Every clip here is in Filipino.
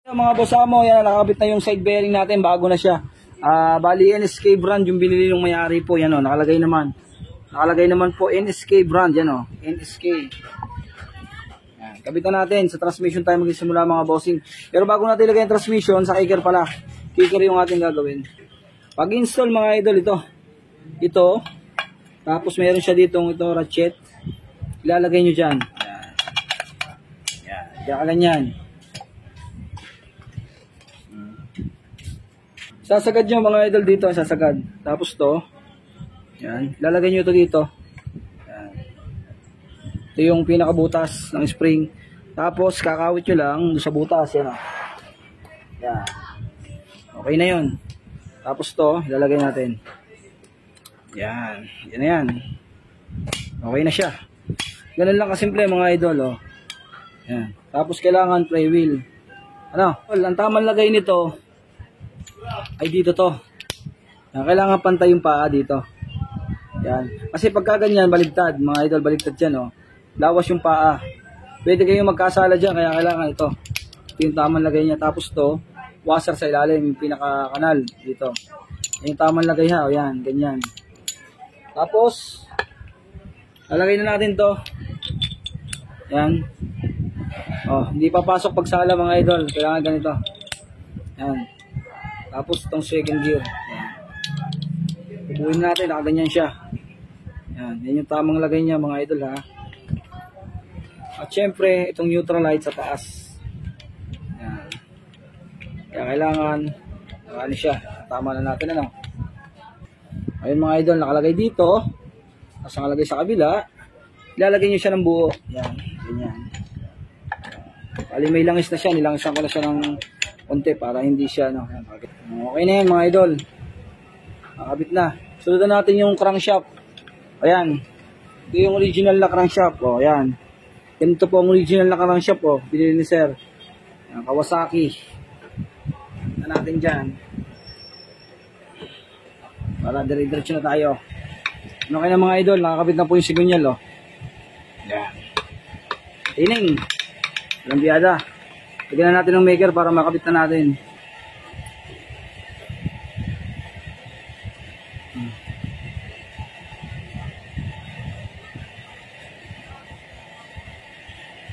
Mga boss amo, yan, nakakabit na yung side bearing natin, bago na siya. Bali NSK brand yung binili ng may-ari po, yan o, nakalagay naman. Nakalagay naman po NSK brand, yan o, NSK. Yan, kabit na natin, sa transmission tayo magsisimula mga bossing. Pero bago natin ilagay yung transmission, sa kicker pala. Kicker yung ating gagawin. Pag-install mga idol, ito, tapos meron siya ditong ito, ratchet. Ilalagay nyo dyan. Yan, kaya ganyan. Sasagad nyo mga idol dito, sasagad. Tapos to, yan, lalagay nyo ito dito. Yan. Ito yung pinakabutas ng spring. Tapos kakawit nyo lang sa butas, yan o. Yan. Okay na yun. Tapos to, ilalagay natin. Yan, yan na yan. Okay na siya. Ganun lang kasimple mga idol, oh. Yan. Tapos kailangan flywheel. Ano? Ang tamang lagay nito ay dito to. Yan, kailangan pantay yung paa dito. Yan. Kasi pagka ganyan, baligtad. Mga idol, baligtad yan, oh. Lawas yung paa. Pwede kayong magkasala dyan, kaya kailangan ito. Ito yung tamang lagay niya. Tapos to, washer sa ilalim, yung pinaka-kanal dito. Yan yung tamang lagay ha, o yan, ganyan. Tapos, lalagay na natin to. Yan. Oh, hindi papasok pagsala mga idol. Kailangan ganito. Yan. Tapos itong second gear. Yan. Ibuhin natin, nakaganyan siya. Yan. Yan yung tamang lagay niya mga idol ha. At syempre, itong neutral light sa taas. Yan. Kaya kailangan, ano siya, tama na natin ano. Ayun mga idol, nakalagay dito. Tapos nakalagay sa kabila. Ilalagay nyo siya ng buo. Yan, ganyan. Bali may langis na siya, nilangisan ko na siya ng konti para hindi siya, no. Okay na yan mga idol. Nakabit na. Sundan natin yung crankshaft. Ayan. Ito yung original na crankshaft. O, ayan. Ganito po ang original na crankshaft, o. Binili ni sir. Ayan, Kawasaki. Na natin dyan. Para dire-diretso na tayo. Okay na mga idol, nakakabit na po yung sigunyal, o. Ayan. Tining. Walang biyada. Lagyan na natin ng maker para makabit na natin.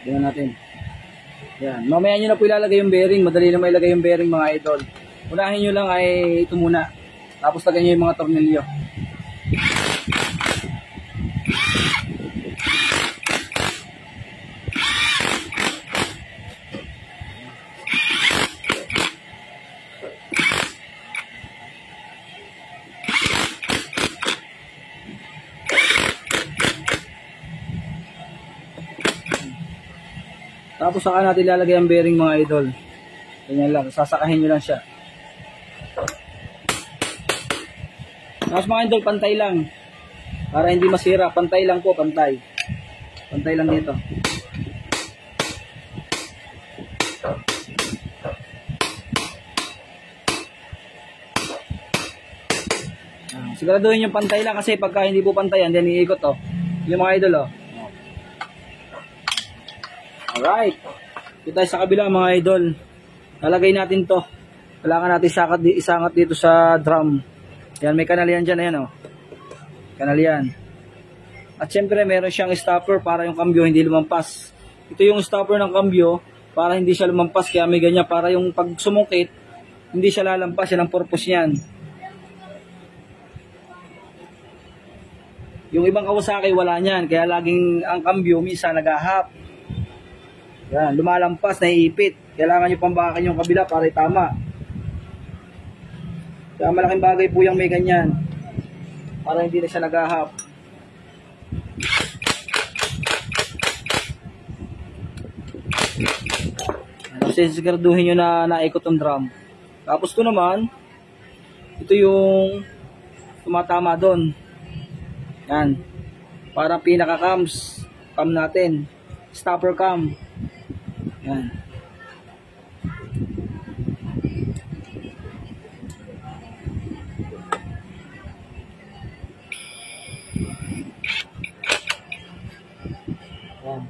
Lagyan natin. Yan. Mamaya nyo na po ilalagay yung bearing. Madali na mailagay yung bearing mga idol. Unahin nyo lang ay ito muna. Tapos lagyan nyo yung mga tornilyo. Tapos saka natin ilalagay ang bearing mga idol. Ganyan lang, sasakahin nyo lang siya. Tapos mga idol, pantay lang. Para hindi masira, pantay lang po, pantay. Pantay lang dito. Siguraduhin yung pantay lang kasi pagka hindi po pantay yan, then iikot to. Yung mga idol, oh. Alright. Dito tayo sa kabila mga idol. Lalagay natin to. Kailangan natin isangat dito sa drum. Yan, may kanal yan dyan. Ayan, oh. Kanal yan. At syempre meron siyang stopper para yung kambyo hindi lumampas. Ito yung stopper ng kambyo para hindi siya lumampas. Kaya may ganyan para yung pag sumungkit hindi siya lalampas. Yan ang purpose niyan. Yung ibang Kawasaki wala niyan. Kaya laging ang kambyo minsan nagahap. Yan, lumalampas, naiipit. Kailangan nyo pambakan yung kabila para itama. Kaya malaking bagay po yung may ganyan. Para hindi na siya nagahap. Kasi siguraduhin nyo na naikot ang drum. Tapos ito naman, ito yung tumatama doon. Yan. Parang pinaka-cams. Cam natin. Stopper cam. Yan. Yan.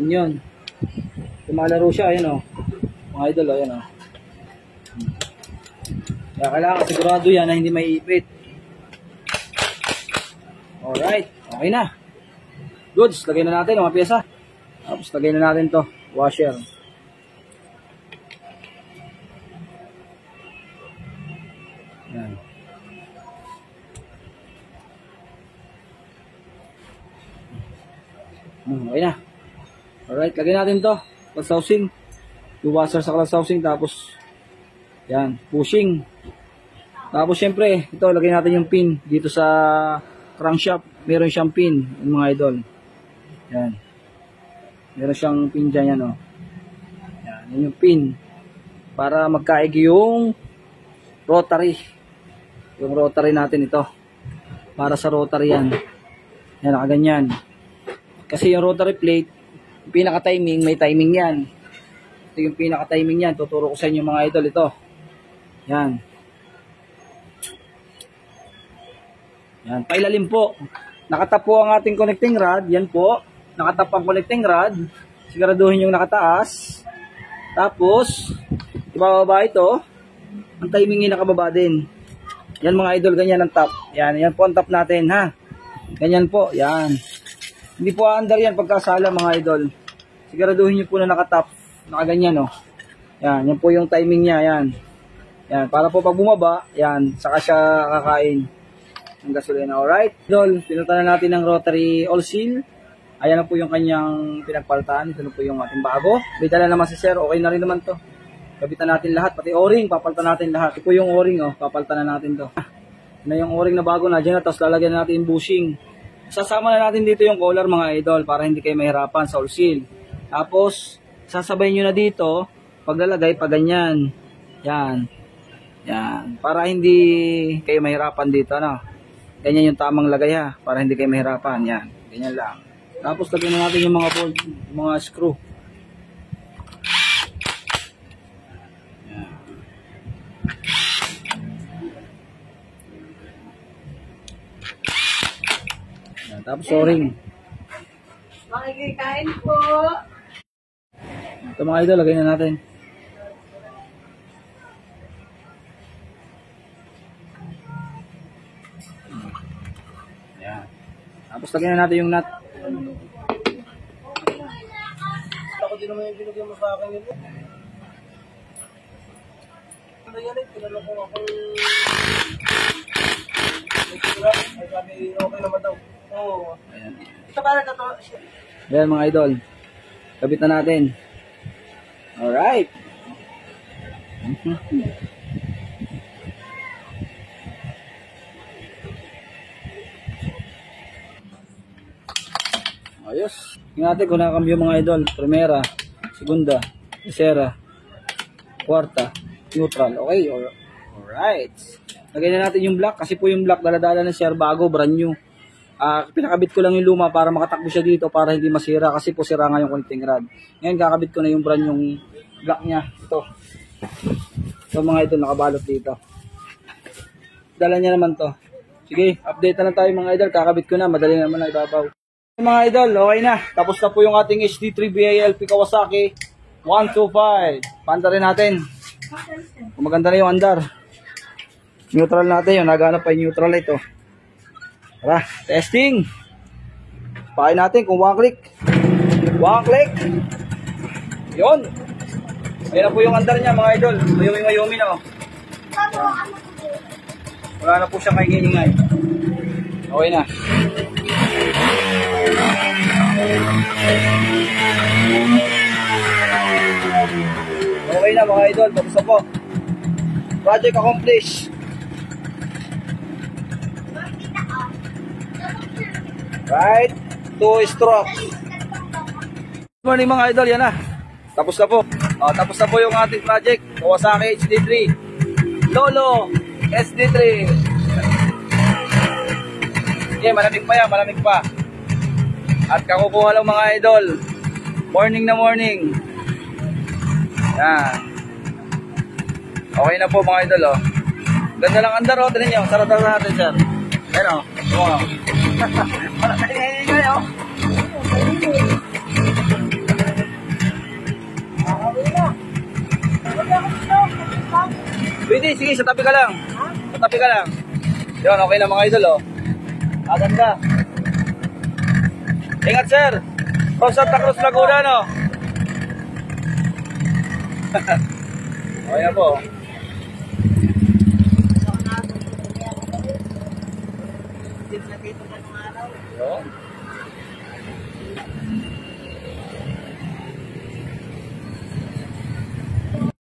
Yun. Tumalaro siya, ayan o. Mga idol, ayan o. Kaya kailangan sigurado yan na hindi may ipit. Alright, okay na. Goods, lagay na natin ang mga pyesa. Tapos lagay na natin to, washer. Yan. Okay na. Alright, lagay natin to. Clutch housing. Yung washer sa clutch housing. Tapos, yan, pushing. Tapos syempre, ito, lagay natin yung pin dito sa crankshaft. Meron siyang pin, yung mga idol. Yan. Meron siyang pin dyan, yan o. Yan, yun yung pin. Para magkaig yung rotary. Yung rotary natin ito. Para sa rotary yan. Yan, nakaganyan. Kasi yung rotary plate, yung pinaka-timing, may timing yan. Ito yung pinaka-timing yan. Tuturo ko sa inyo mga idol ito. Yan. Yan, pailalim po. Nakatap po ang ating connecting rod. Yan po. Nakatap ang connecting rod. Siguraduhin yung nakataas. Tapos, ibababa ito. Ang timing yung nakababa din. Yan mga idol, ganyan ang top. Yan, yan po ang top natin ha. Ganyan po, yan. Hindi po under yan pagkasala mga idol. Siguraduhin nyo po na nakatap. Nakaganyan o. Yan, yan po yung timing niya, yan. Yan, para po pag bumaba, yan, saka siya kakain ng gasolina. Alright, idol, pinunta na natin ng rotary all seal. Ayan na po yung kanyang pinagpaltaan. Ito na po yung ating bago. May dala naman si sir, okay na rin naman to. Kapitan natin lahat, pati o-ring, papaltan natin lahat. Ito po yung o-ring, oh, papaltan na natin to. Na yung o-ring na bago na dyan, tapos lalagyan natin yung bushing. Sasama na natin dito yung collar mga idol para hindi kayo mahirapan sa all seal. Tapos, sasabay nyo na dito, paglalagay, pag ganyan. Yan. Yan. Para hindi kayo mahirapan dito, ano. Ganyan yung tamang lagay ha, para hindi kayo mahirapan. Yan. Ganyan lang. Tapos lagyan na natin yung mga bolt, yung mga screw. Yan. Tapos o-ring. Makikikain po. Ito mga idol, lagay na natin. Yan. Tapos lagyan na natin yung nut. Ako din naman yung binigyan mo sa akin yun. Ano yan eh, tinanong ko ako ay sabi okay naman daw. Oo. Ayan. Ito para na to. Ayan mga idol. Kabit na natin. Alright. Ayos. Tingnan natin kung nakakambyo mga idol. Primera, segunda, tercera, kwarta, neutral. Okay. Alright. Lagay na natin yung black. Kasi po yung black daladala na sir bago, brand new. Pinakabit ko lang yung luma para makatakbo siya dito para hindi masira. Kasi po sira nga yung connecting rod. Ngayon kakabit ko na yung brand yung black niya. Ito. Ito mga idol nakabalot dito. Dala niya naman to. Sige, update na lang tayo mga idol. Kakabit ko na. Madali naman na ibabaw. Mga idol, okay na. Tapos na po yung ating HD3 BALP Kawasaki 125. Paanda rin natin. Kung maganda na yung andar. Neutral natin yun. Naghanap pa yung neutral ito. Tara, testing. Pakain natin kung 1 click. 1 click. Yun. Ayan na po yung andar niya mga idol. Mayumi-mayumi na oh. Wala na po siya kaingay-ingay. Okay na. Okay na mga idol. Tapos na po. Project accomplished. Right, 2 stroke. Good morning mga idol, yan na. Tapos na po. Tapos na po yung ating project. Kawasaki HD3. Lolo SD3. Okay, malamig pa yan, malamig pa. At kakukuha lang mga idol. Morning na morning. Yan. Okay na po mga idol, oh. Ganda lang andar, oh. Tignan nyo, sarap natin, sir. Ayan, oh. Wow. Para sa ingay, oh. Pwede, sige, sa tabi ka lang. Sa tabi ka lang. Yun, okay na mga idol, oh. Maganda. Ingat, sir. From Santa Cruz, Laguna, no? Okay na po. Yun.